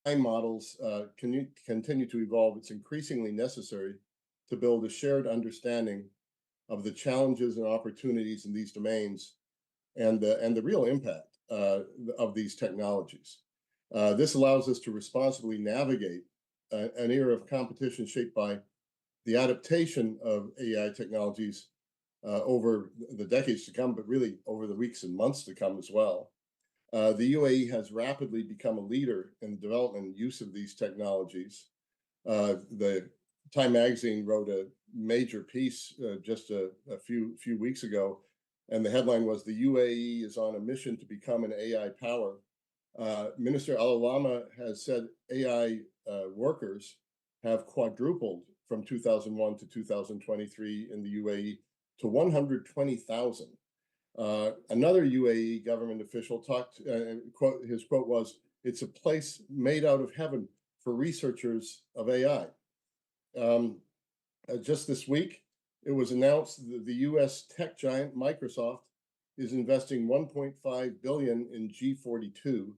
AI models continue to evolve, it's increasingly necessary to build a shared understanding of the challenges and opportunities in these domains and the real impact of these technologies. This allows us to responsibly navigate an era of competition shaped by the adaptation of AI technologies over the decades to come, but really over the weeks and months to come as well. The UAE has rapidly become a leader in the development and use of these technologies. The Time magazine wrote a major piece just a few weeks ago, and the headline was, "The UAE is on a mission to become an AI power." Minister Al Olama has said AI workers have quadrupled from 2001 to 2023 in the UAE to 120,000. Another UAE government official talked, his quote was, "It's a place made out of heaven for researchers of AI." Just this week, it was announced that the US tech giant Microsoft is investing $1.5 billion in G42,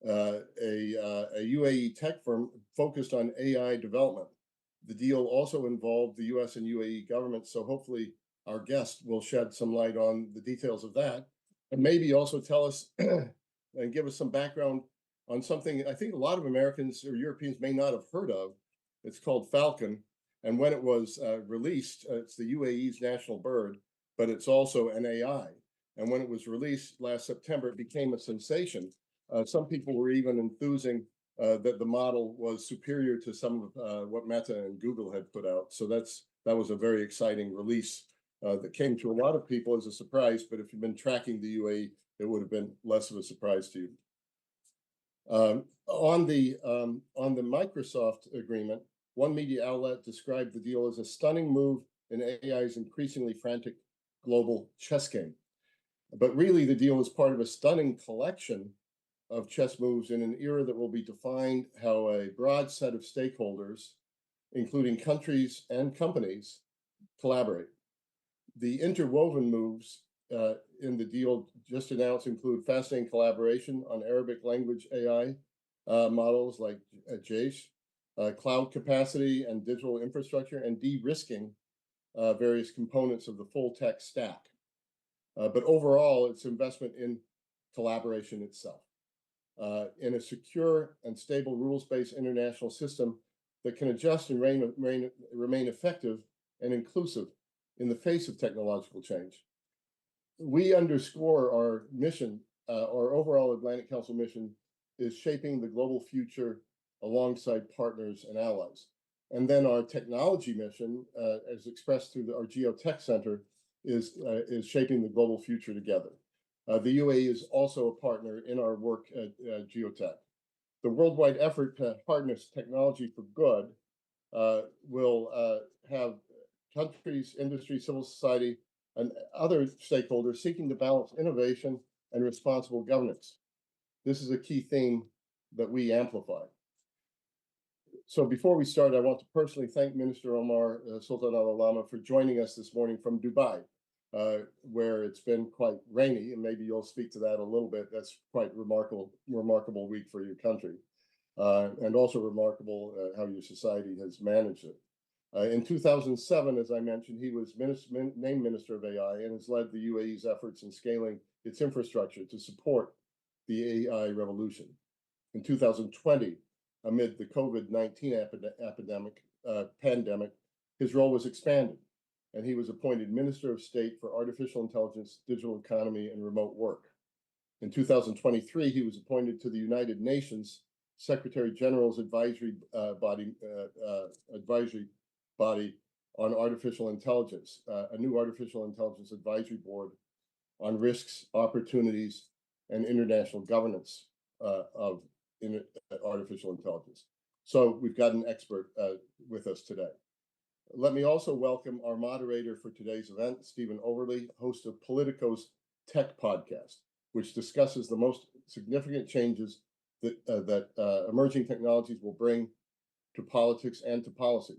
a UAE tech firm focused on AI development. The deal also involved the US and UAE governments, so hopefully our guest will shed some light on the details of that, and maybe also tell us and give us some background on something I think a lot of Americans or Europeans may not have heard of. It's called Falcon, and when it was released, it's the UAE's national bird, but it's also an AI. And when it was released last September, it became a sensation. Some people were even enthusing that the model was superior to some of what Meta and Google had put out. So that was a very exciting release that came to a lot of people as a surprise. But if you've been tracking the UAE, it would have been less of a surprise to you. On the Microsoft agreement, one media outlet described the deal as a stunning move in AI's increasingly frantic global chess game. But really, the deal is part of a stunning collection of chess moves in an era that will be defined how a broad set of stakeholders, including countries and companies, collaborate. The interwoven moves in the deal just announced include fascinating collaboration on Arabic language AI models like Jaish, cloud capacity and digital infrastructure, and de-risking various components of the full tech stack. But overall, it's investment in collaboration itself, in a secure and stable rules-based international system that can adjust and remain effective and inclusive in the face of technological change. We underscore our mission, our overall Atlantic Council mission is shaping the global future alongside partners and allies. And then our technology mission, as expressed through our Geotech Center, is shaping the global future together. The UAE is also a partner in our work at Geotech. The worldwide effort to harness technology for good will have countries, industry, civil society, and other stakeholders seeking to balance innovation and responsible governance. This is a key theme that we amplify. So before we start, I want to personally thank Minister Omar Sultan Al Olama for joining us this morning from Dubai, where it's been quite rainy, and maybe you'll speak to that a little bit. That's quite remarkable week for your country, and also remarkable how your society has managed it. In 2007, as I mentioned, he was named Minister of AI and has led the UAE's efforts in scaling its infrastructure to support the AI revolution. In 2020, amid the COVID-19 pandemic, his role was expanded, and he was appointed Minister of State for Artificial Intelligence, Digital Economy, and Remote Work. In 2023, he was appointed to the United Nations Secretary General's advisory body on artificial intelligence, a new artificial intelligence advisory board on risks, opportunities, and international governance of artificial intelligence. So we've got an expert with us today. Let me also welcome our moderator for today's event, Stephen Overly, host of Politico's Tech podcast, which discusses the most significant changes that emerging technologies will bring to politics and to policy.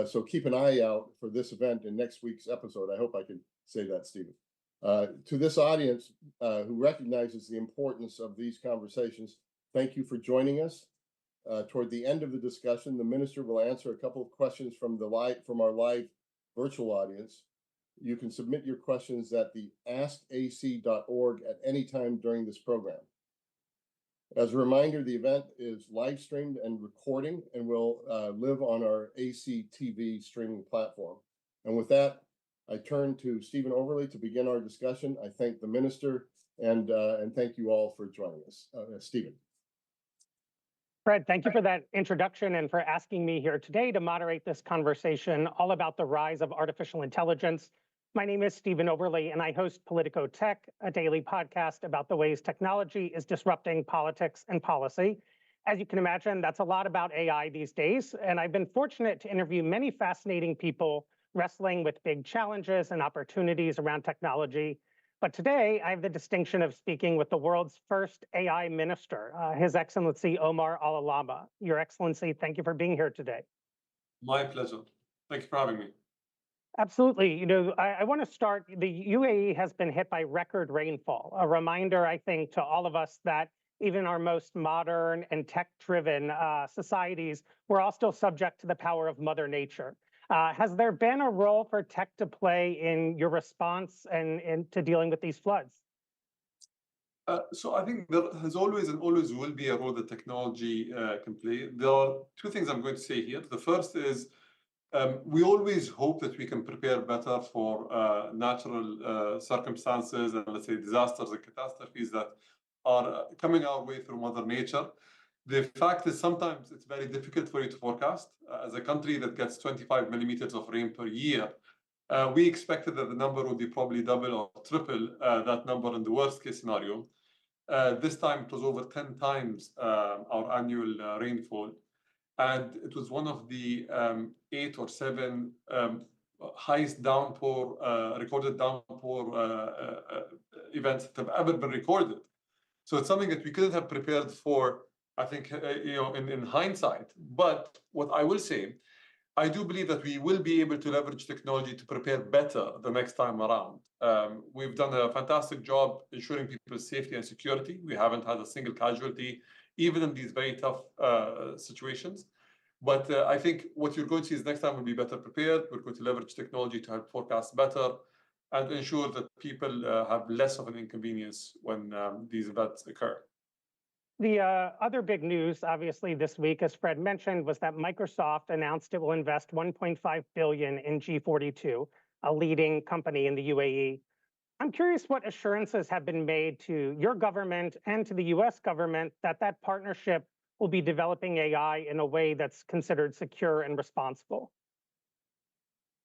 So keep an eye out for this event in next week's episode. I hope I can say that, Stephen. To this audience who recognizes the importance of these conversations, thank you for joining us. Toward the end of the discussion, the minister will answer a couple of questions from our live virtual audience. You can submit your questions at the askac.org at any time during this program. As a reminder, the event is live streamed and recording and will live on our AC TV streaming platform. And with that, I turn to Stephen Overley to begin our discussion. I thank the minister and thank you all for joining us. Stephen. Fred, thank you for that introduction and for asking me here today to moderate this conversation all about the rise of artificial intelligence. My name is Stephen Overley, and I host Politico Tech, a daily podcast about the ways technology is disrupting politics and policy. As you can imagine, that's a lot about AI these days, and I've been fortunate to interview many fascinating people wrestling with big challenges and opportunities around technology. But today, I have the distinction of speaking with the world's first AI minister, His Excellency Omar Al Olama. Your Excellency, thank you for being here today. My pleasure. Thank you for having me. Absolutely. You know, I want to start. The UAE has been hit by record rainfall, a reminder, I think, to all of us that even our most modern and tech-driven societies, we're all still subject to the power of Mother Nature. Has there been a role for tech to play in your response and to dealing with these floods? So I think there has always and always will be a role that technology can play. There are two things I'm going to say here. The first is we always hope that we can prepare better for natural circumstances and, let's say, disasters and catastrophes that are coming our way through Mother Nature. The fact is sometimes it's very difficult for you to forecast. As a country that gets 25 millimeters of rain per year, we expected that the number would be probably double or triple that number in the worst case scenario. This time it was over 10 times our annual rainfall. And it was one of the 8 or 7 highest recorded downpour events that have ever been recorded. So it's something that we couldn't have prepared for, I think, in hindsight. But what I will say, I do believe that we will be able to leverage technology to prepare better the next time around. We've done a fantastic job ensuring people's safety and security. We haven't had a single casualty, even in these very tough situations. But I think what you're going to see is next time we'll be better prepared. We're going to leverage technology to help forecast better and ensure that people have less of an inconvenience when these events occur. The other big news, obviously, this week, as Fred mentioned, was that Microsoft announced it will invest $1.5 billion in G42, a leading company in the UAE. I'm curious what assurances have been made to your government and to the US government that that partnership will be developing AI in a way that's considered secure and responsible.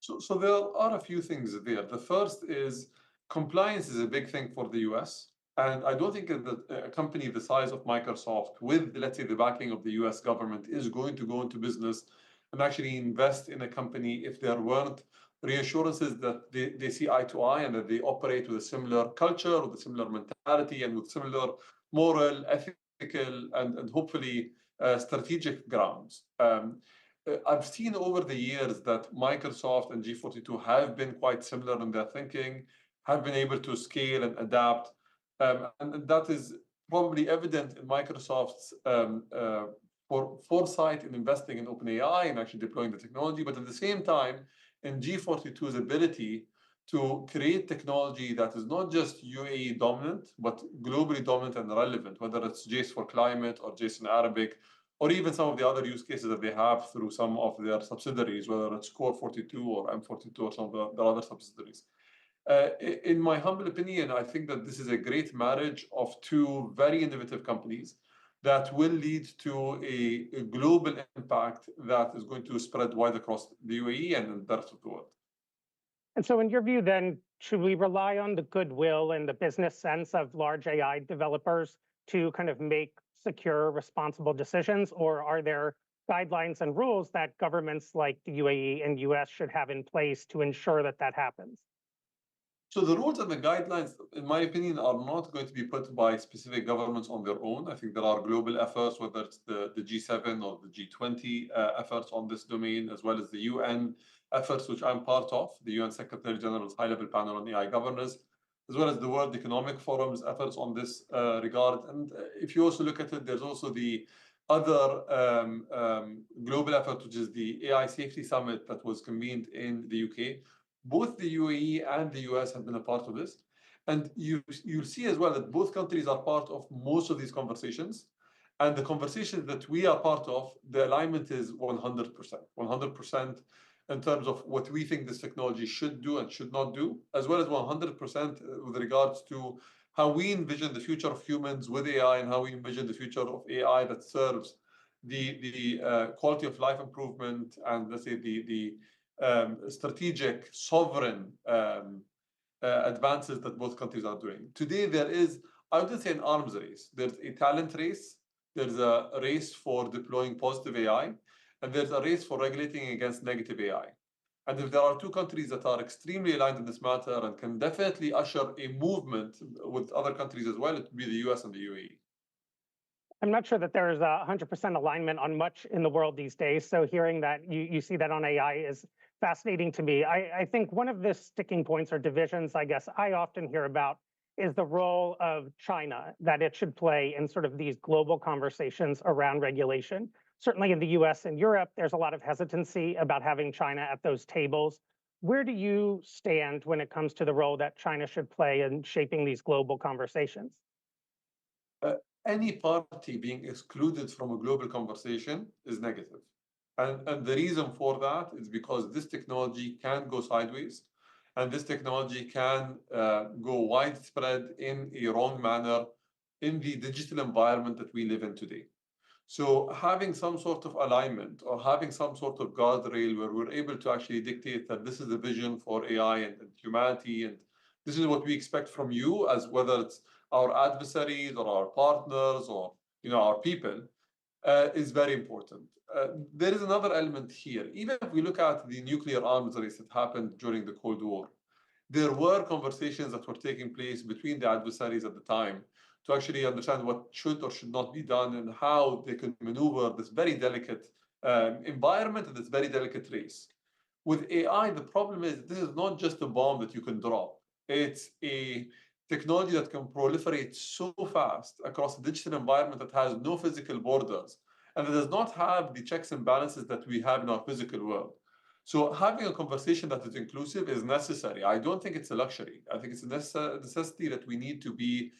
So there are a few things there. The first is compliance is a big thing for the US. And I don't think that a company the size of Microsoft, with, let's say, the backing of the US government, is going to go into business and actually invest in a company if there weren't reassurances that they see eye to eye and that they operate with a similar culture, with a similar mentality, and with similar moral, ethical, and hopefully strategic grounds. I've seen over the years that Microsoft and G42 have been quite similar in their thinking, have been able to scale and adapt. And that is probably evident in Microsoft's foresight in investing in OpenAI and actually deploying the technology, but at the same time, in G42's ability to create technology that is not just UAE dominant, but globally dominant and relevant, whether it's JACE for climate or JACE in Arabic, or even some of the other use cases that they have through some of their subsidiaries, whether it's Core 42 or M42 or some of the other subsidiaries. In my humble opinion, I think that this is a great marriage of two very innovative companies that will lead to a global impact that is going to spread wide across the UAE and the rest of the world. And so in your view, then, should we rely on the goodwill and the business sense of large AI developers to kind of make secure, responsible decisions? Or are there guidelines and rules that governments like the UAE and US should have in place to ensure that that happens? So the rules and the guidelines, in my opinion, are not going to be put by specific governments on their own. I think there are global efforts, whether it's the G7 or the G20 efforts on this domain, as well as the UN efforts, which I'm part of, the UN Secretary General's high-level panel on AI governance, as well as the World Economic Forum's efforts on this regard. And if you also look at it, there's also the other global effort, which is the AI Safety Summit that was convened in the UK. Both the UAE and the US have been a part of this. And you'll see as well that both countries are part of most of these conversations. And the conversations that we are part of, the alignment is 100%. 100% in terms of what we think this technology should do and should not do, as well as 100% with regards to how we envision the future of humans with AI and how we envision the future of AI that serves the quality of life improvement and, let's say, the strategic sovereign advances that both countries are doing. Today, there is, I wouldn't say an arms race. There's a talent race. There's a race for deploying positive AI, and there's a race for regulating against negative AI. And if there are two countries that are extremely aligned in this matter and can definitely usher a movement with other countries as well, it would be the US and the UAE. I'm not sure that there is 100% alignment on much in the world these days. So hearing that you see that on AI is fascinating to me. I think one of the sticking points or divisions, I guess, I often hear about is the role of China that it should play in sort of these global conversations around regulation. Certainly in the US and Europe, there's a lot of hesitancy about having China at those tables. Where do you stand when it comes to the role that China should play in shaping these global conversations? Any party being excluded from a global conversation is negative. And the reason for that is because this technology can go sideways, and this technology can go widespread in a wrong manner in the digital environment that we live in today. So having some sort of alignment or having some sort of guardrail where we're able to actually dictate that this is the vision for AI and humanity, and this is what we expect from you, as whether it's our adversaries or our partners or our people, is very important. There is another element here. Even if we look at the nuclear arms race that happened during the Cold War, there were conversations that were taking place between the adversaries at the time to actually understand what should or should not be done and how they could maneuver this very delicate environment and this very delicate race. With AI, the problem is this is not just a bomb that you can drop. It's a technology that can proliferate so fast across a digital environment that has no physical borders and that does not have the checks and balances that we have in our physical world. So having a conversation that is inclusive is necessary. I don't think it's a luxury. I think it's a necessity that we need to be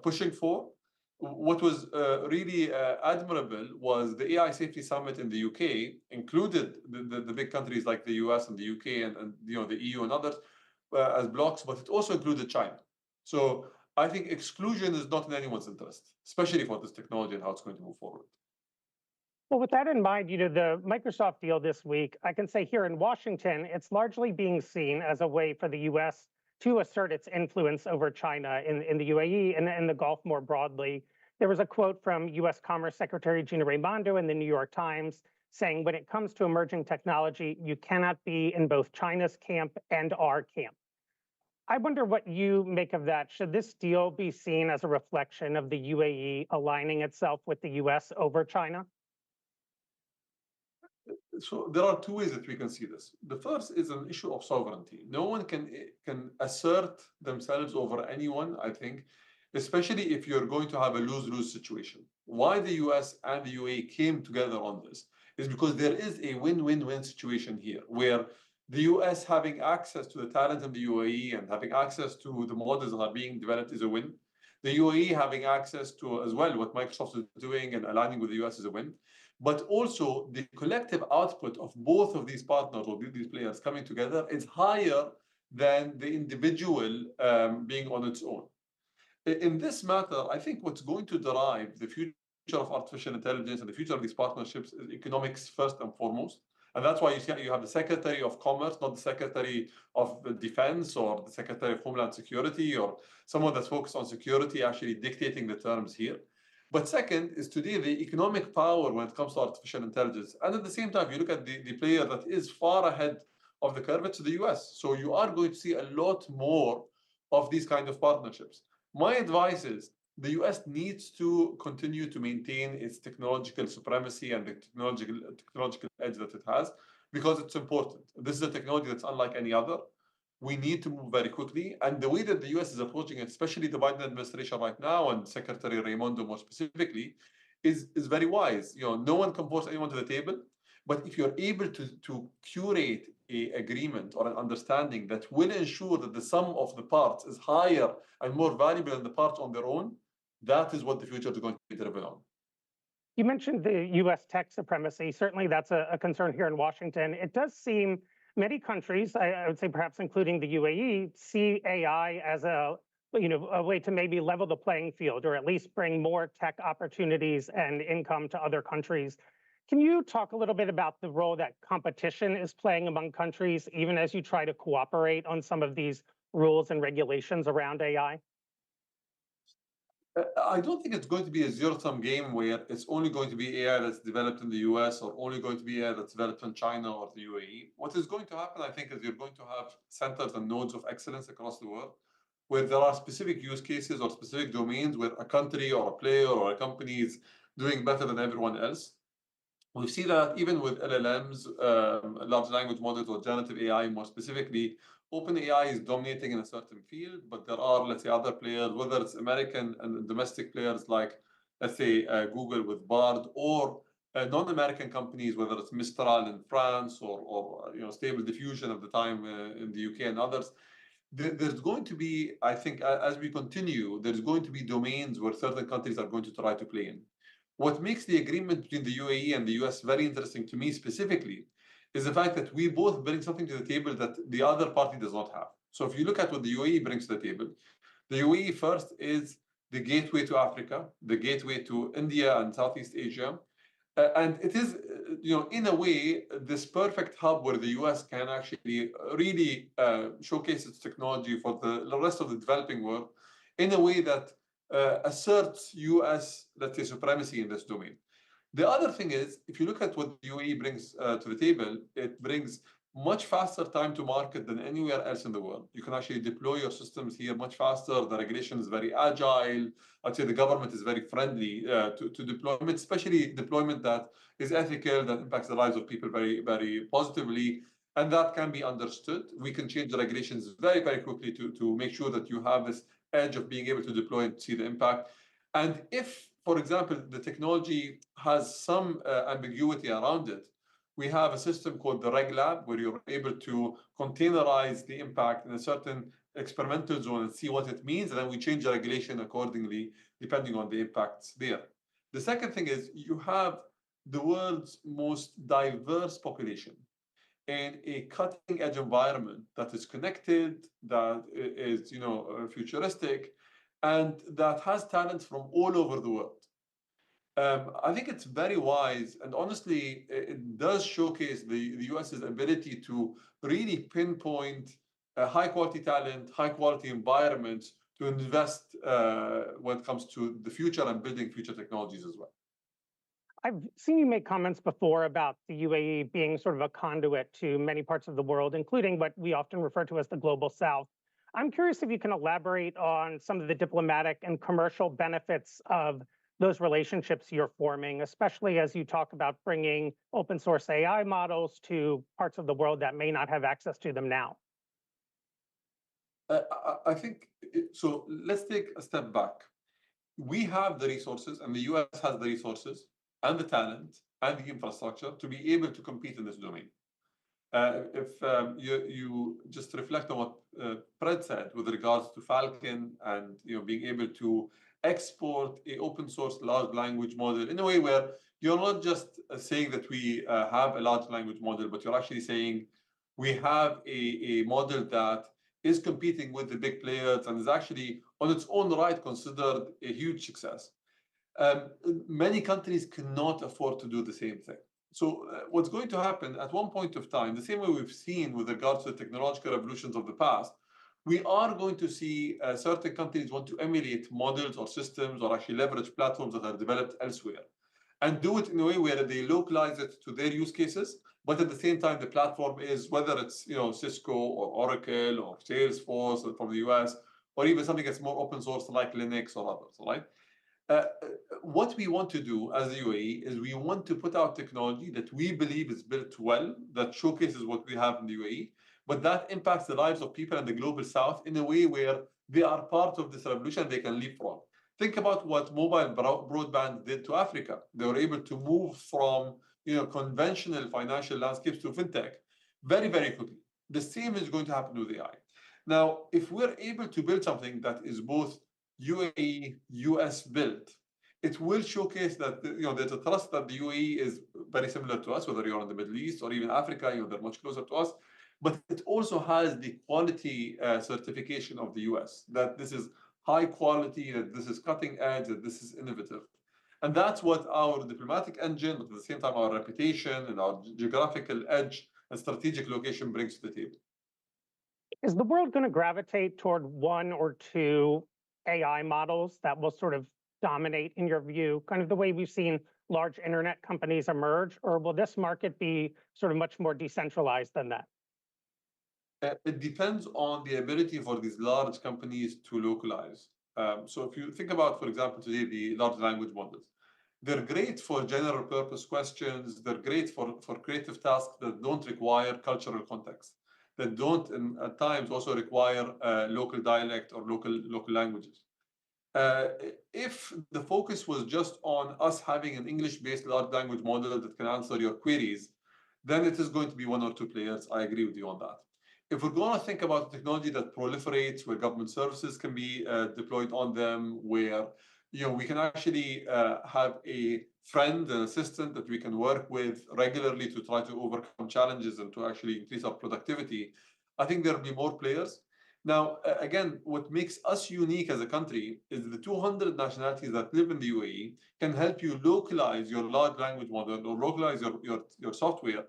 pushing for. What was really admirable was the AI Safety Summit in the UK included the big countries like the US and the UK and the EU and others as blocks, but it also included China. So I think exclusion is not in anyone's interest, especially for this technology and how it's going to move forward. Well, with that in mind, the Microsoft deal this week, I can say here in Washington, it's largely being seen as a way for the US to assert its influence over China in the UAE and the Gulf more broadly. There was a quote from US Commerce Secretary Gina Raimondo in the New York Times saying, when it comes to emerging technology, you cannot be in both China's camp and our camp. I wonder what you make of that. Should this deal be seen as a reflection of the UAE aligning itself with the US over China? So there are two ways that we can see this. The first is an issue of sovereignty. No one can assert themselves over anyone, I think, especially if you're going to have a lose-lose situation. Why the US and the UAE came together on this is because there is a win-win-win situation here, where the US having access to the talent in the UAE and having access to the models that are being developed is a win. The UAE having access to as well what Microsoft is doing and aligning with the US is a win. But also the collective output of both of these partners or these players coming together is higher than the individual being on its own. In this matter, I think what's going to drive the future of artificial intelligence and the future of these partnerships is economics first and foremost. And that's why you have the Secretary of Commerce, not the Secretary of Defense or the Secretary of Homeland Security or someone that's focused on security actually dictating the terms here. But second is today the economic power when it comes to artificial intelligence. And at the same time, you look at the player that is far ahead of the curve, it's the US. So you are going to see a lot more of these kind of partnerships. My advice is the US needs to continue to maintain its technological supremacy and the technological edge that it has, because it's important. This is a technology that's unlike any other. We need to move very quickly. And the way that the US is approaching it, especially the Biden administration right now, and Secretary Raimondo more specifically, is very wise. No one can force anyone to the table, but if you're able to curate a agreement or an understanding that will ensure that the sum of the parts is higher and more valuable than the parts on their own, that is what the future is going to be driven on. You mentioned the US tech supremacy. Certainly that's a concern here in Washington. It does seem many countries, I would say perhaps including the UAE, see AI as a way to maybe level the playing field or at least bring more tech opportunities and income to other countries. Can you talk a little bit about the role that competition is playing among countries, even as you try to cooperate on some of these rules and regulations around AI? I don't think it's going to be a zero-sum game where it's only going to be AI that's developed in the US or only going to be AI that's developed in China or the UAE. What is going to happen, I think, is you're going to have centers and nodes of excellence across the world where there are specific use cases or specific domains where a country or a player or a company is doing better than everyone else. We see that even with LLMs, large language models, or generative AI more specifically, OpenAI is dominating in a certain field, but there are, let's say, other players, whether it's American and domestic players like, let's say, Google with Bard, or non-American companies, whether it's Mistral in France or Stable Diffusion at the time in the UK and others. There's going to be, I think, as we continue, there's going to be domains where certain countries are going to try to play in. What makes the agreement between the UAE and the US very interesting to me specifically is the fact that we both bring something to the table that the other party does not have. So if you look at what the UAE brings to the table, the UAE first is the gateway to Africa, the gateway to India and Southeast Asia. And it is, in a way, this perfect hub where the US can actually really showcase its technology for the rest of the developing world in a way that asserts US, let's say, supremacy in this domain. The other thing is, if you look at what the UAE brings to the table, it brings much faster time to market than anywhere else in the world. You can actually deploy your systems here much faster. The regulation is very agile. I'd say the government is very friendly to deployment, especially deployment that is ethical, that impacts the lives of people very, very positively. And that can be understood. We can change the regulations very, very quickly to make sure that you have this edge of being able to deploy and see the impact. And if, for example, the technology has some ambiguity around it, we have a system called the Reg Lab where you're able to containerize the impact in a certain experimental zone and see what it means. And then we change the regulation accordingly, depending on the impacts there. The second thing is you have the world's most diverse population in a cutting-edge environment that is connected, that is, futuristic, and that has talents from all over the world. I think it's very wise, and honestly, it does showcase the US's ability to really pinpoint high-quality talent, high-quality environments to invest when it comes to the future and building future technologies as well. I've seen you make comments before about the UAE being sort of a conduit to many parts of the world, including what we often refer to as the global south. I'm curious if you can elaborate on some of the diplomatic and commercial benefits of those relationships you're forming, especially as you talk about bringing open source AI models to parts of the world that may not have access to them now. I think, so let's take a step back. We have the resources, and the US has the resources and the talent and the infrastructure to be able to compete in this domain. If you just reflect on what Fred said with regards to Falcon and being able to export a open source large language model in a way where you're not just saying that we have a large language model, but you're actually saying we have a model that is competing with the big players and is actually on its own right considered a huge success. Many countries cannot afford to do the same thing. So what's going to happen at one point of time, the same way we've seen with regards to the technological revolutions of the past, we are going to see certain countries want to emulate models or systems or actually leverage platforms that are developed elsewhere and do it in a way where they localize it to their use cases, but at the same time, the platform is, whether it's Cisco or Oracle or Salesforce from the US, or even something that's more open source like Linux or others, right? What we want to do as the UAE is we want to put out technology that we believe is built well, that showcases what we have in the UAE, but that impacts the lives of people in the global south in a way where they are part of this revolution, they can leapfrog. Think about what mobile broadband did to Africa. They were able to move from conventional financial landscapes to fintech very, very quickly. The same is going to happen with AI. Now, if we're able to build something that is both UAE, US built, it will showcase that there's a trust that the UAE is very similar to us, whether you're in the Middle East or even Africa, they're much closer to us. But it also has the quality certification of the US, that this is high quality, that this is cutting edge, that this is innovative. And that's what our diplomatic engine, but at the same time, our reputation and our geographical edge and strategic location brings to the table. Is the world going to gravitate toward one or two AI models that will sort of dominate, in your view, kind of the way we've seen large internet companies emerge, or will this market be sort of much more decentralized than that? It depends on the ability for these large companies to localize. So if you think about, for example, today, the large language models, they're great for general purpose questions. They're great for creative tasks that don't require cultural context, that don't, and at times also require local dialect or local languages. If the focus was just on us having an English-based large language model that can answer your queries, then it is going to be one or two players. I agree with you on that. If we're going to think about technology that proliferates, where government services can be deployed on them, where we can actually have a friend, an assistant that we can work with regularly to try to overcome challenges and to actually increase our productivity, I think there'll be more players. Now, again, what makes us unique as a country is the 200 nationalities that live in the UAE can help you localize your large language model or localize your software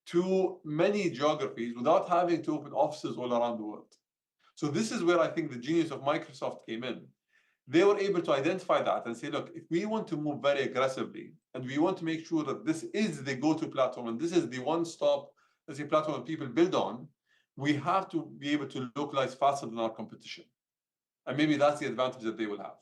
to many geographies without having to open offices all around the world. So this is where I think the genius of Microsoft came in. They were able to identify that and say, look, if we want to move very aggressively and we want to make sure that this is the go-to platform and this is the one-stop, let's say, platform that people build on, we have to be able to localize faster than our competition. And maybe that's the advantage that they will have.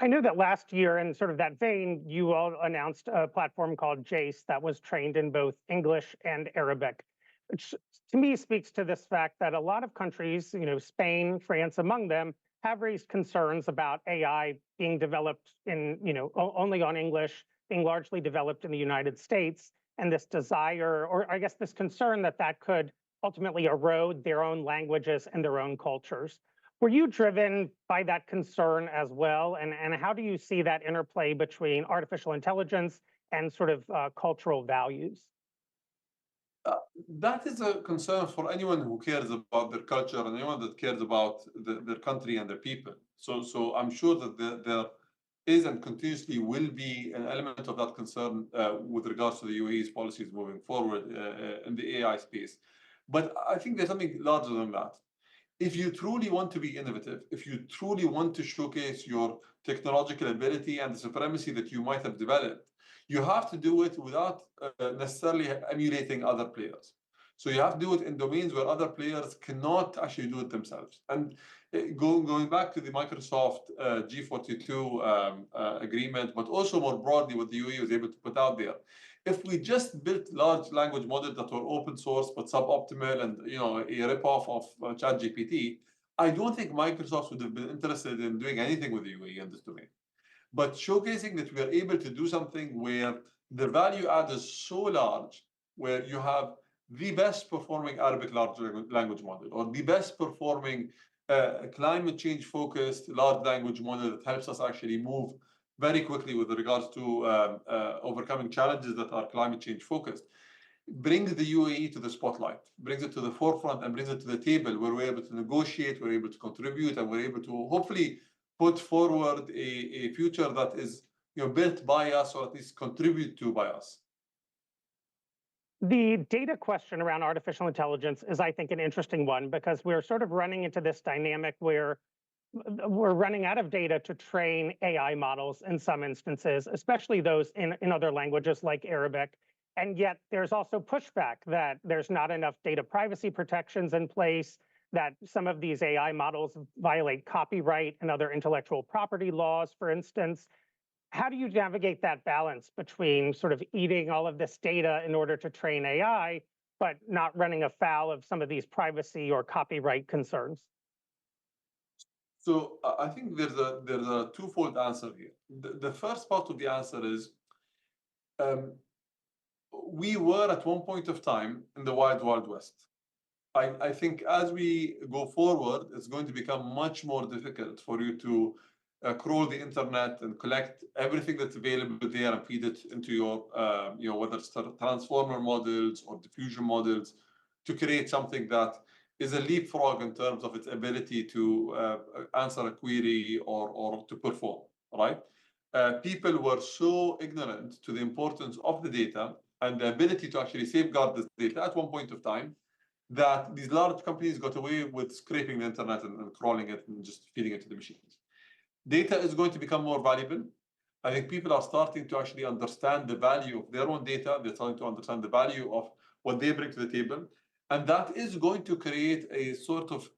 I know that last year, in sort of that vein, you all announced a platform called Jace that was trained in both English and Arabic, which to me speaks to this fact that a lot of countries, Spain, France among them, have raised concerns about AI being developed in, only on English, being largely developed in the United States, and this desire, or I guess this concern that could ultimately erode their own languages and their own cultures. Were you driven by that concern as well? And how do you see that interplay between artificial intelligence and sort of cultural values? That is a concern for anyone who cares about their culture and anyone that cares about their country and their people. So I'm sure that there is and continuously will be an element of that concern with regards to the UAE's policies moving forward in the AI space. But I think there's something larger than that. If you truly want to be innovative, if you truly want to showcase your technological ability and the supremacy that you might have developed, you have to do it without necessarily emulating other players. So you have to do it in domains where other players cannot actually do it themselves. And going back to the Microsoft G42 agreement, but also more broadly what the UAE was able to put out there, if we just built large language models that were open source but suboptimal and a ripoff of ChatGPT, I don't think Microsoft would have been interested in doing anything with the UAE in this domain. But showcasing that we are able to do something where the value add is so large, where you have the best performing Arabic large language model or the best performing climate change focused large language model that helps us actually move very quickly with regards to overcoming challenges that are climate change focused, brings the UAE to the spotlight, brings it to the forefront and brings it to the table where we're able to negotiate, we're able to contribute, and we're able to hopefully put forward a future that is built by us or at least contribute to by us. The data question around artificial intelligence is, I think, an interesting one because we're sort of running into this dynamic where we're running out of data to train AI models in some instances, especially those in other languages like Arabic. And yet there's also pushback that there's not enough data privacy protections in place, that some of these AI models violate copyright and other intellectual property laws, for instance. How do you navigate that balance between sort of eating all of this data in order to train AI, but not running afoul of some of these privacy or copyright concerns? So I think there's a twofold answer here. The first part of the answer is we were at one point of time in the wild, wild west. I think as we go forward, it's going to become much more difficult for you to crawl the internet and collect everything that's available there and feed it into your, whether it's transformer models or diffusion models, to create something that is a leapfrog in terms of its ability to answer a query or to perform, right? People were so ignorant to the importance of the data and the ability to actually safeguard this data at one point of time, that these large companies got away with scraping the internet and crawling it and just feeding it to the machines. Data is going to become more valuable. I think people are starting to actually understand the value of their own data. They're starting to understand the value of what they bring to the table. And that is going to create a sort of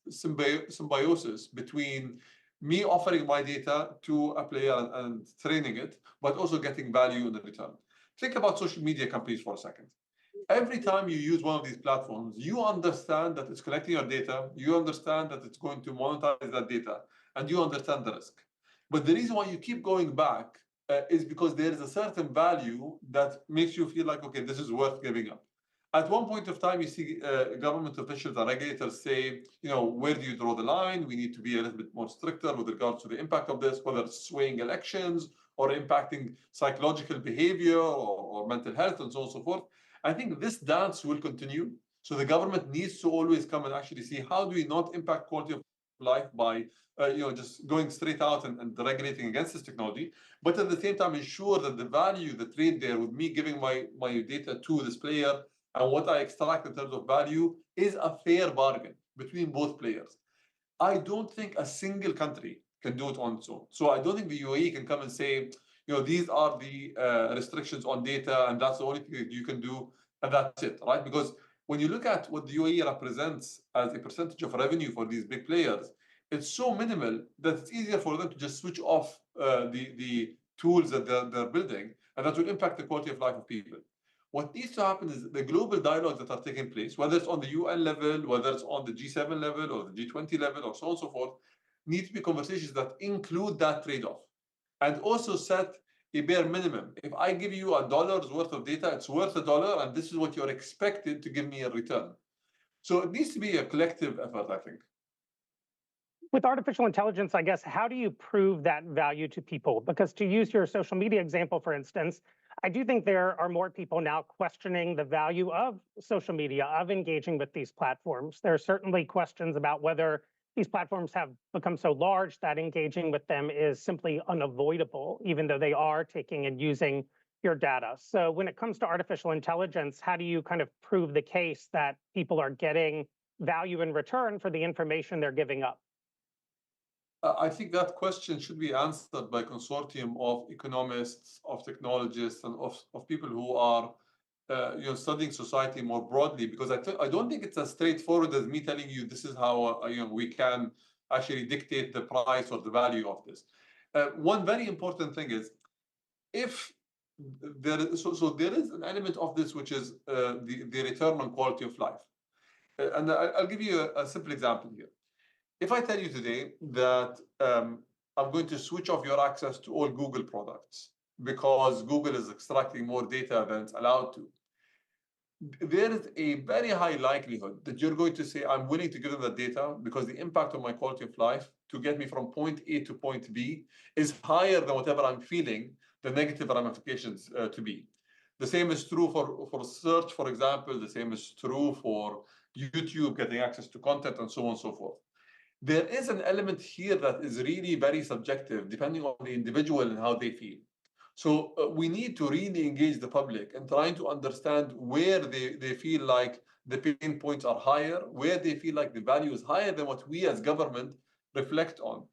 symbiosis between me offering my data to a player and training it, but also getting value in the return. Think about social media companies for a second. Every time you use one of these platforms, you understand that it's collecting your data, you understand that it's going to monetize that data, and you understand the risk. But the reason why you keep going back is because there is a certain value that makes you feel like, okay, this is worth giving up. At one point of time, you see government officials and regulators say, where do you draw the line? We need to be a little bit more stricter with regards to the impact of this, whether it's swaying elections or impacting psychological behavior or mental health and so on and so forth. I think this dance will continue. So the government needs to always come and actually see, how do we not impact quality of life by just going straight out and regulating against this technology, but at the same time ensure that the value, the trade there with me giving my data to this player and what I extract in terms of value is a fair bargain between both players. I don't think a single country can do it on its own. So I don't think the UAE can come and say, these are the restrictions on data, and that's the only thing that you can do, and that's it, right? Because when you look at what the UAE represents as a percentage of revenue for these big players, it's so minimal that it's easier for them to just switch off the tools that they're building, and that will impact the quality of life of people. What needs to happen is the global dialogues that are taking place, whether it's on the UN level, whether it's on the G7 level or the G20 level or so on and so forth, need to be conversations that include that trade-off and also set a bare minimum. If I give you $1 worth of data, it's worth $1, and this is what you're expected to give me in return. So it needs to be a collective effort, I think. With artificial intelligence, I guess, how do you prove that value to people? Because to use your social media example, for instance, I do think there are more people now questioning the value of social media, of engaging with these platforms. There are certainly questions about whether these platforms have become so large that engaging with them is simply unavoidable, even though they are taking and using your data. So when it comes to artificial intelligence, how do you kind of prove the case that people are getting value in return for the information they're giving up? I think that question should be answered by a consortium of economists, of technologists, and of people who are studying society more broadly, because I don't think it's as straightforward as me telling you this is how we can actually dictate the price or the value of this. One very important thing is, if there is, so there is an element of this which is the return on quality of life. And I'll give you a simple example here. If I tell you today that I'm going to switch off your access to all Google products because Google is extracting more data than it's allowed to, there is a very high likelihood that you're going to say, I'm willing to give them the data because the impact on my quality of life to get me from point A to point B is higher than whatever I'm feeling the negative ramifications to be. The same is true for search, for example. The same is true for YouTube, getting access to content, and so on and so forth. There is an element here that is really very subjective, depending on the individual and how they feel. So we need to really engage the public and trying to understand where they feel like the pain points are higher, where they feel like the value is higher than what we as government reflect on.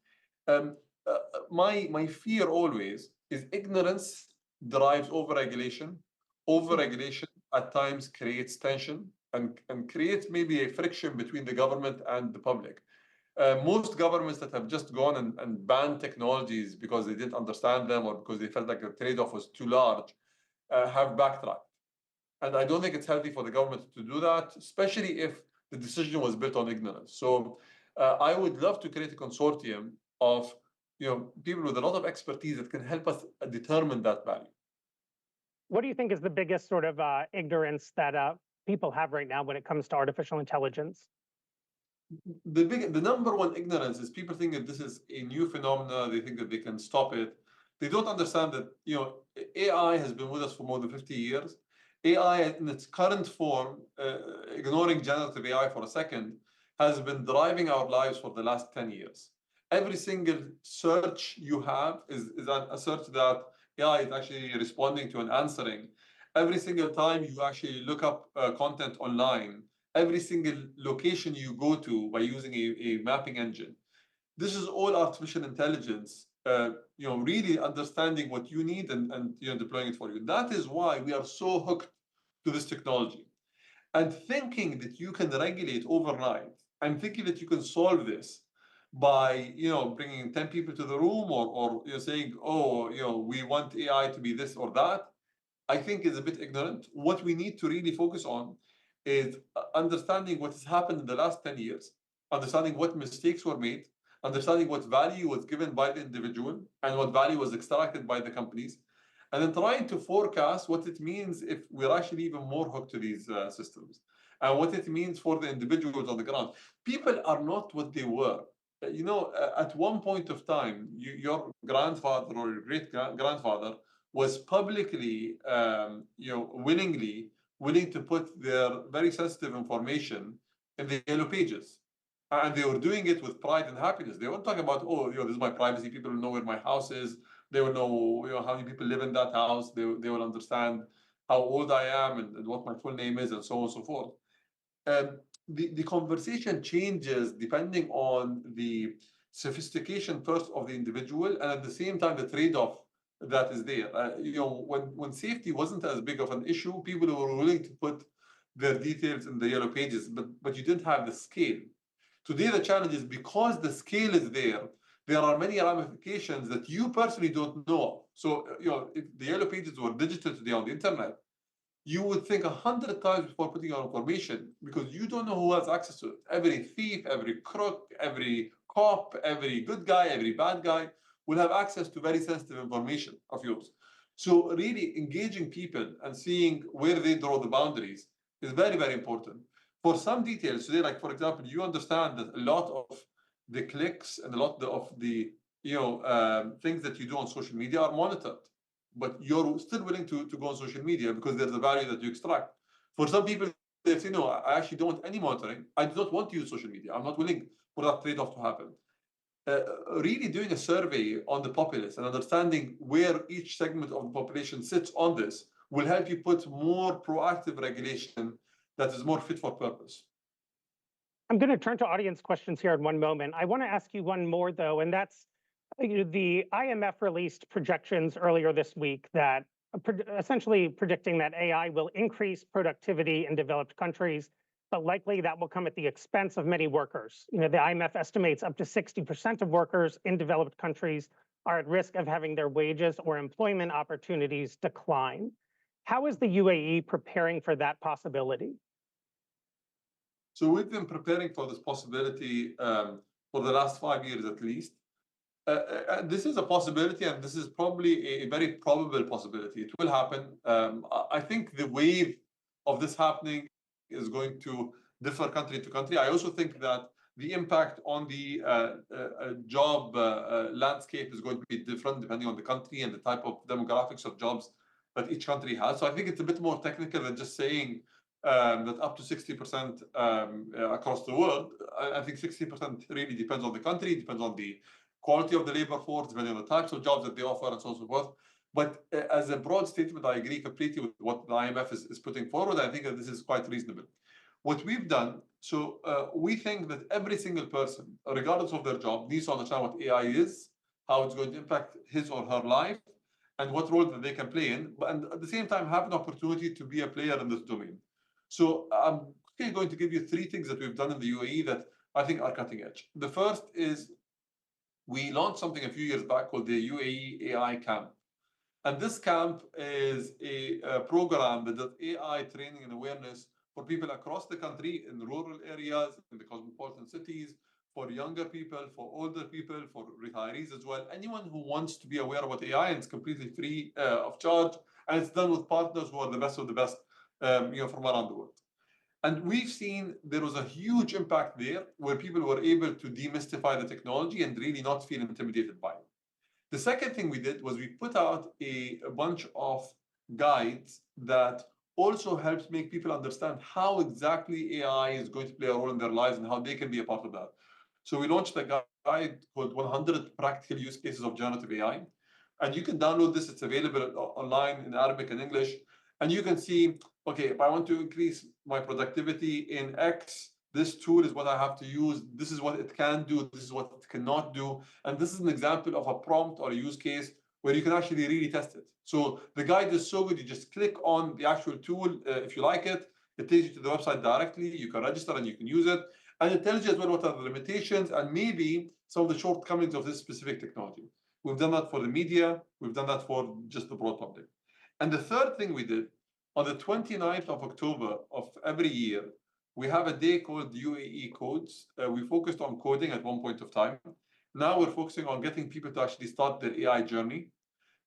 My fear always is ignorance drives overregulation. Overregulation at times creates tension and creates maybe a friction between the government and the public. Most governments that have just gone and banned technologies because they didn't understand them or because they felt like the trade-off was too large have backtracked. And I don't think it's healthy for the government to do that, especially if the decision was built on ignorance. So I would love to create a consortium of people with a lot of expertise that can help us determine that value. What do you think is the biggest sort of ignorance that people have right now when it comes to artificial intelligence? The number one ignorance is people think that this is a new phenomena. They think that they can stop it. They don't understand that AI has been with us for more than 50 years. AI in its current form, ignoring generative AI for a second, has been driving our lives for the last 10 years. Every single search you have is a search that AI is actually responding to and answering. Every single time you actually look up content online, every single location you go to by using a mapping engine. This is all artificial intelligence, really understanding what you need and deploying it for you. That is why we are so hooked to this technology. And thinking that you can regulate overnight and thinking that you can solve this by bringing 10 people to the room or saying, oh, we want AI to be this or that, I think is a bit ignorant. What we need to really focus on is understanding what has happened in the last 10 years, understanding what mistakes were made, understanding what value was given by the individual and what value was extracted by the companies, and then trying to forecast what it means if we're actually even more hooked to these systems and what it means for the individuals on the ground. People are not what they were. At one point of time, your grandfather or your great-grandfather was publicly, willingly willing to put their very sensitive information in the yellow pages. And they were doing it with pride and happiness. They weren't talking about, oh, this is my privacy. People will know where my house is. They will know, how many people live in that house. They will understand how old I am and what my full name is and so on and so forth. The conversation changes depending on the sophistication first of the individual and at the same time the trade-off that is there. When safety wasn't as big of an issue, people were willing to put their details in the yellow pages, but you didn't have the scale. Today, the challenge is because the scale is there are many ramifications that you personally don't know of. So, if the yellow pages were digital today on the internet, you would think 100 times before putting your information because you don't know who has access to it. Every thief, every crook, every cop, every good guy, every bad guy will have access to very sensitive information of yours. So really engaging people and seeing where they draw the boundaries is very, very important. For some details today, like for example, you understand that a lot of the clicks and a lot of the things that you do on social media are monitored, but you're still willing to go on social media because there's a value that you extract. For some people, they say, no, I actually don't want any monitoring. I do not want to use social media. I'm not willing for that trade-off to happen. Really doing a survey on the populace and understanding where each segment of the population sits on this will help you put more proactive regulation that is more fit for purpose. I'm going to turn to audience questions here in one moment. I want to ask you one more, though, and that's the IMF released projections earlier this week that essentially predicting that AI will increase productivity in developed countries, but likely that will come at the expense of many workers. The IMF estimates up to 60% of workers in developed countries are at risk of having their wages or employment opportunities decline. How is the UAE preparing for that possibility? So we've been preparing for this possibility for the last 5 years at least. This is a possibility, and this is probably a very probable possibility. It will happen. I think the wave of this happening is going to differ country to country. I also think that the impact on the job landscape is going to be different depending on the country and the type of demographics of jobs that each country has. So I think it's a bit more technical than just saying that up to 60% across the world. I think 60% really depends on the country, depends on the quality of the labor force, depending on the types of jobs that they offer, and so on and so forth. But as a broad statement, I agree completely with what the IMF is putting forward. I think that this is quite reasonable. What we've done, so we think that every single person, regardless of their job, needs to understand what AI is, how it's going to impact his or her life, and what role that they can play in, and at the same time have an opportunity to be a player in this domain. So I'm going to give you 3 things that we've done in the UAE that I think are cutting edge. The first is we launched something a few years back called the UAE AI Camp. And this camp is a program that does AI training and awareness for people across the country in rural areas, in the cosmopolitan cities, for younger people, for older people, for retirees as well. Anyone who wants to be aware about AI, and it's completely free of charge, and it's done with partners who are the best of the best, from around the world. And we've seen there was a huge impact there where people were able to demystify the technology and really not feel intimidated by it. The second thing we did was we put out a bunch of guides that also helps make people understand how exactly AI is going to play a role in their lives and how they can be a part of that. So we launched a guide called 100 Practical Use Cases of Generative AI. And you can download this. It's available online in Arabic and English. And you can see, okay, if I want to increase my productivity in X, this tool is what I have to use. This is what it can do. This is what it cannot do. And this is an example of a prompt or a use case where you can actually really test it. So the guide is so good. You just click on the actual tool. If you like it, it takes you to the website directly. You can register and you can use it. And it tells you as well what are the limitations and maybe some of the shortcomings of this specific technology. We've done that for the media. We've done that for just the broad public. And the third thing we did, on the 29th of October of every year, we have a day called UAE Codes. We focused on coding at one point of time. Now we're focusing on getting people to actually start their AI journey.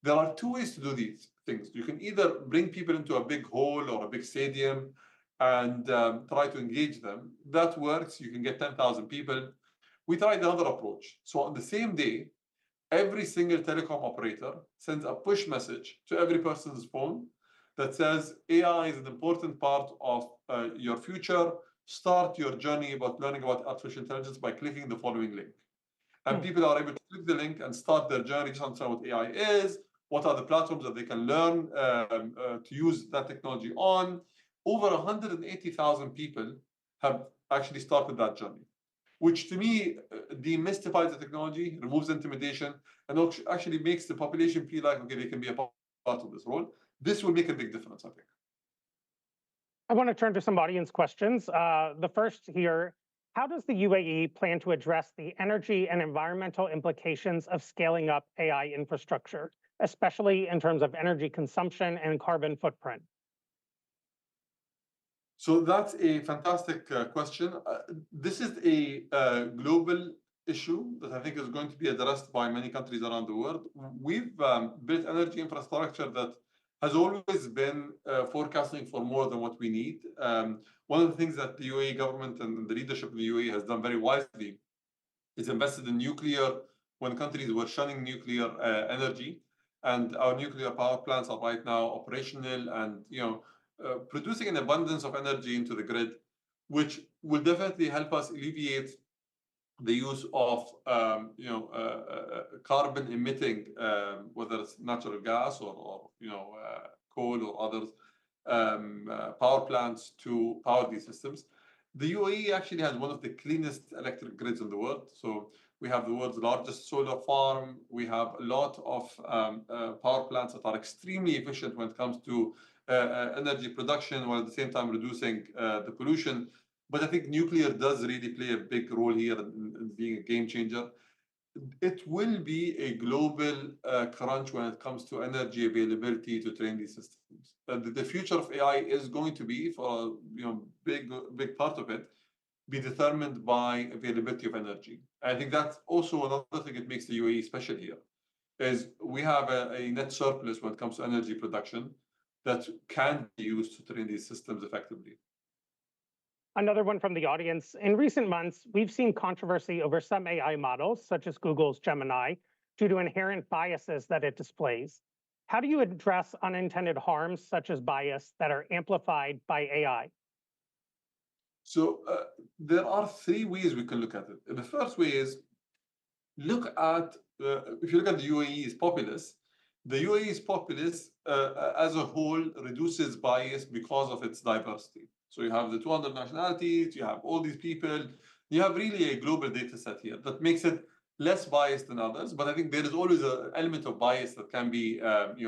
There are two ways to do these things. You can either bring people into a big hall or a big stadium and try to engage them. That works. You can get 10,000 people. We tried another approach. So on the same day, every single telecom operator sends a push message to every person's phone that says AI is an important part of your future. Start your journey about learning about artificial intelligence by clicking the following link. And people are able to click the link and start their journey to understand what AI is, what are the platforms that they can learn to use that technology on. Over 180,000 people have actually started that journey, which to me demystifies the technology, removes intimidation, and actually makes the population feel like, okay, they can be a part of this role. This will make a big difference, I think. I want to turn to some audience questions. The first here, how does the UAE plan to address the energy and environmental implications of scaling up AI infrastructure, especially in terms of energy consumption and carbon footprint? So that's a fantastic question. This is a global issue that I think is going to be addressed by many countries around the world. We've built energy infrastructure that has always been forecasting for more than what we need. One of the things that the UAE government and the leadership of the UAE has done very wisely is invested in nuclear when countries were shunning nuclear energy. And our nuclear power plants are right now operational and producing an abundance of energy into the grid, which will definitely help us alleviate the use of carbon emitting, whether it's natural gas or coal or others, power plants to power these systems. The UAE actually has one of the cleanest electric grids in the world. So we have the world's largest solar farm. We have a lot of power plants that are extremely efficient when it comes to energy production, while at the same time reducing the pollution. But I think nuclear does really play a big role here in being a game changer. It will be a global crunch when it comes to energy availability to train these systems. The future of AI is going to be, for a big part of it, be determined by availability of energy. I think that's also another thing that makes the UAE special here, is we have a net surplus when it comes to energy production that can be used to train these systems effectively. Another one from the audience. In recent months, we've seen controversy over some AI models, such as Google's Gemini, due to inherent biases that it displays. How do you address unintended harms, such as bias, that are amplified by AI? So there are three ways we can look at it. The first way is look at, if you look at the UAE's populace, the UAE's populace as a whole reduces bias because of its diversity. So you have the 200 nationalities, you have all these people, you have really a global data set here that makes it less biased than others. But I think there is always an element of bias that can be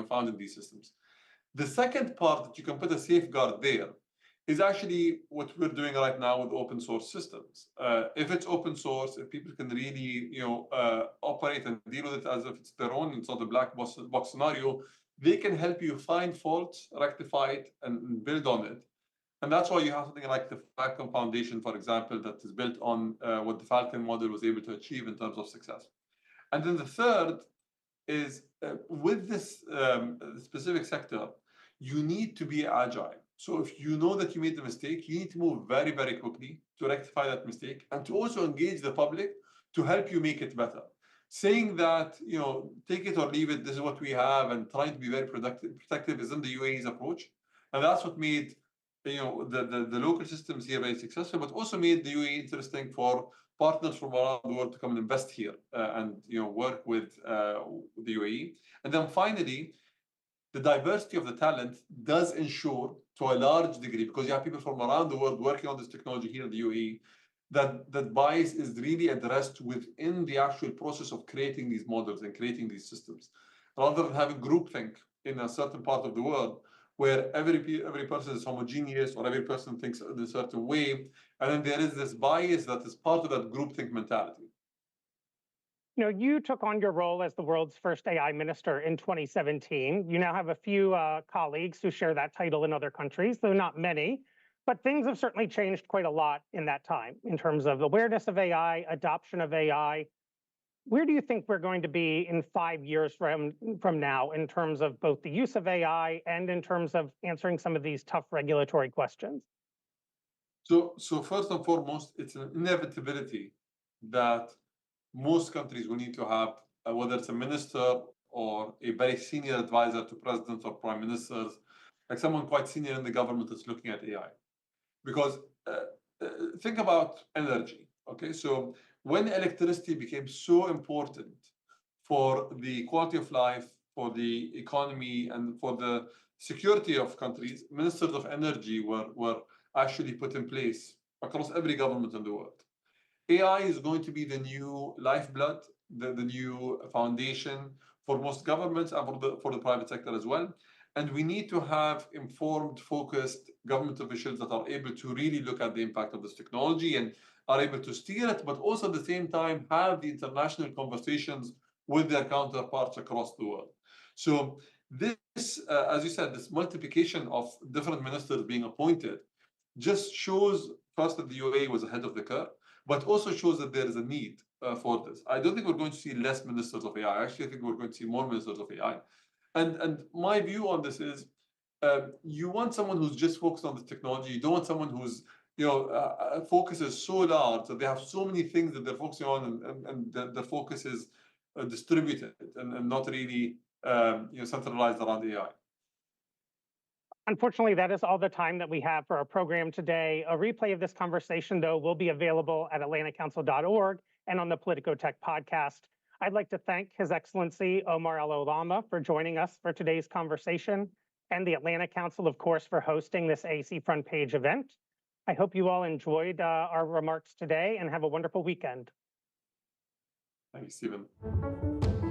found in these systems. The second part that you can put a safeguard there is actually what we're doing right now with open source systems. If it's open source, if people can really operate and deal with it as if it's their own, it's not a black box scenario, they can help you find faults, rectify it, and build on it. And that's why you have something like the Falcon Foundation, for example, that is built on what the Falcon model was able to achieve in terms of success. And then the third is with this specific sector, you need to be agile. So if you know that you made the mistake, you need to move very, very quickly to rectify that mistake and to also engage the public to help you make it better. Saying that, take it or leave it, this is what we have, and trying to be very protective isn't the UAE's approach. And that's what made the local systems here very successful, but also made the UAE interesting for partners from around the world to come and invest here and work with the UAE. And then finally, the diversity of the talent does ensure to a large degree, because you have people from around the world working on this technology here in the UAE, that bias is really addressed within the actual process of creating these models and creating these systems, rather than having groupthink in a certain part of the world where every person is homogeneous or every person thinks in a certain way, and then there is this bias that is part of that groupthink mentality. You took on your role as the world's first AI minister in 2017. You now have a few colleagues who share that title in other countries, though not many. But things have certainly changed quite a lot in that time in terms of awareness of AI, adoption of AI. Where do you think we're going to be in 5 years from now in terms of both the use of AI and in terms of answering some of these tough regulatory questions? So first and foremost, it's an inevitability that most countries will need to have, whether it's a minister or a very senior advisor to presidents or prime ministers, like someone quite senior in the government that's looking at AI. Because think about energy, okay? So when electricity became so important for the quality of life, for the economy, and for the security of countries, ministers of energy were actually put in place across every government in the world. AI is going to be the new lifeblood, the new foundation for most governments and for the private sector as well. And we need to have informed, focused government officials that are able to really look at the impact of this technology and are able to steer it, but also at the same time have the international conversations with their counterparts across the world. So this, as you said, this multiplication of different ministers being appointed just shows first that the UAE was ahead of the curve, but also shows that there is a need for this. I don't think we're going to see less ministers of AI. Actually, I think we're going to see more ministers of AI. And my view on this is, you want someone who's just focused on the technology. You don't want someone who's focus is so large that they have so many things that they're focusing on, and their focus is distributed and not really centralized around AI. Unfortunately, that is all the time that we have for our program today. A replay of this conversation, though, will be available at atlantacouncil.org and on the Politico Tech podcast. I'd like to thank His Excellency Omar Al Olama for joining us for today's conversation, and the Atlantic Council, of course, for hosting this AC Front Page event. I hope you all enjoyed our remarks today and have a wonderful weekend. Thank you, Stephen.